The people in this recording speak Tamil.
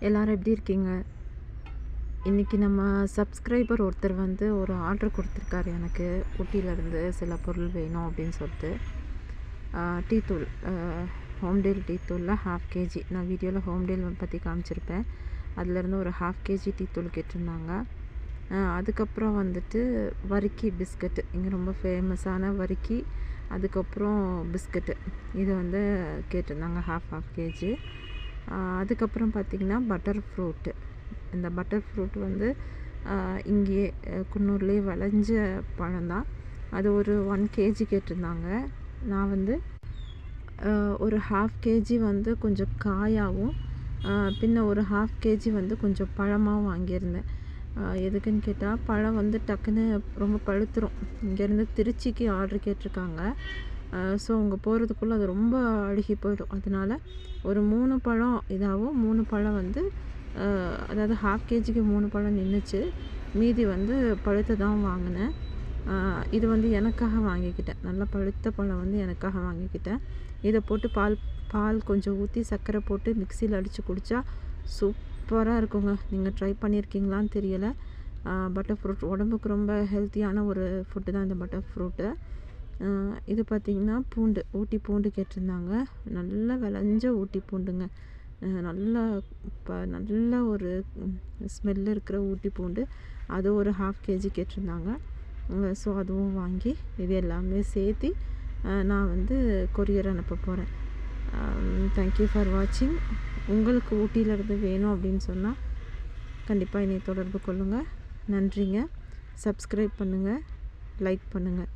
எல்லாரும் எப்படி இருக்கீங்க? இன்றைக்கி நம்ம சப்ஸ்கிரைபர் ஒருத்தர் வந்து ஒரு ஆர்டர் கொடுத்துருக்காரு. எனக்கு ஊட்டியிலேருந்து சில பொருள் வேணும் அப்படின்னு சொல்லிட்டு. டீ தூள், ஹோம் டேல் டீ தூளில் 1/2 kg. நான் வீடியோவில் ஹோம் டேல் பற்றி காமிச்சிருப்பேன். அதுலேருந்து ஒரு 1/2 kg டீ தூள் கேட்டிருந்தாங்க. அதுக்கப்புறம் வந்துட்டு வரிக்கி பிஸ்கட்டு, இங்கே ரொம்ப ஃபேமஸான வரிக்கி, அதுக்கப்புறம் பிஸ்கட்டு, இது வந்து கேட்டிருந்தாங்க 1/2 kg. அதுக்கப்புறம் பார்த்திங்கன்னா பட்டர் ஃப்ரூட்டு. இந்த பட்டர் ஃப்ரூட் வந்து இங்கேயே குன்னூர்லேயே விளைஞ்ச பழம்தான். அது ஒரு 1 kg கேட்டிருந்தாங்க. நான் வந்து ஒரு 1/2 kg வந்து கொஞ்சம் காயாகவும், பின்ன ஒரு 1/2 kg வந்து கொஞ்சம் பழமாகவும் வாங்கியிருந்தேன். எதுக்குன்னு கேட்டால், பழம் வந்து டக்குன்னு ரொம்ப பழுத்துரும். இங்கேருந்து திருச்சிக்கு ஆர்டர் கேட்டிருக்காங்க. ஸோ அங்கே போகிறதுக்குள்ளே அது ரொம்ப அழுகி போயிடும். அதனால் ஒரு 3 பழம் இதாகவும் 3 பழம் வந்து அதாவது 1/2 kgக்கு 3 பழம் நின்றுச்சு. மீதி வந்து பழுத்து தான் வாங்கினேன். இது வந்து எனக்காக வாங்கிக்கிட்டேன். நல்லா பழுத்த பழம் வந்து எனக்காக வாங்கிக்கிட்டேன். இதை போட்டு பால் கொஞ்சம் ஊற்றி சர்க்கரை போட்டு மிக்சியில் அடித்து குடித்தா சூப்பராக இருக்குங்க. நீங்கள் ட்ரை பண்ணியிருக்கீங்களான்னு தெரியலை. பட்டர் ஃப்ரூட் உடம்புக்கு ரொம்ப ஹெல்த்தியான ஒரு ஃபுட்டு தான் இந்த பட்டர் ஃப்ரூட்டு. இது பார்த்திங்கன்னா பூண்டு, ஊட்டி பூண்டு கேட்டிருந்தாங்க. நல்லா விளைஞ்ச ஊட்டி பூண்டுங்க. நல்ல ஒரு ஸ்மெல் இருக்கிற ஊட்டி பூண்டு, அது ஒரு 1/2 kg கேட்டிருந்தாங்க. ஸோ அதுவும் வாங்கி இது எல்லாமே சேர்த்து நான் வந்து கொரியர் அனுப்ப போகிறேன். தேங்க்யூ ஃபார் வாட்சிங். உங்களுக்கு ஊட்டியிலேருந்து வேணும் அப்படின்னு சொன்னால் கண்டிப்பாக என்னை தொடர்பு கொள்ளுங்கள். நன்றிங்க. சப்ஸ்கிரைப் பண்ணுங்கள், லைக் பண்ணுங்கள்.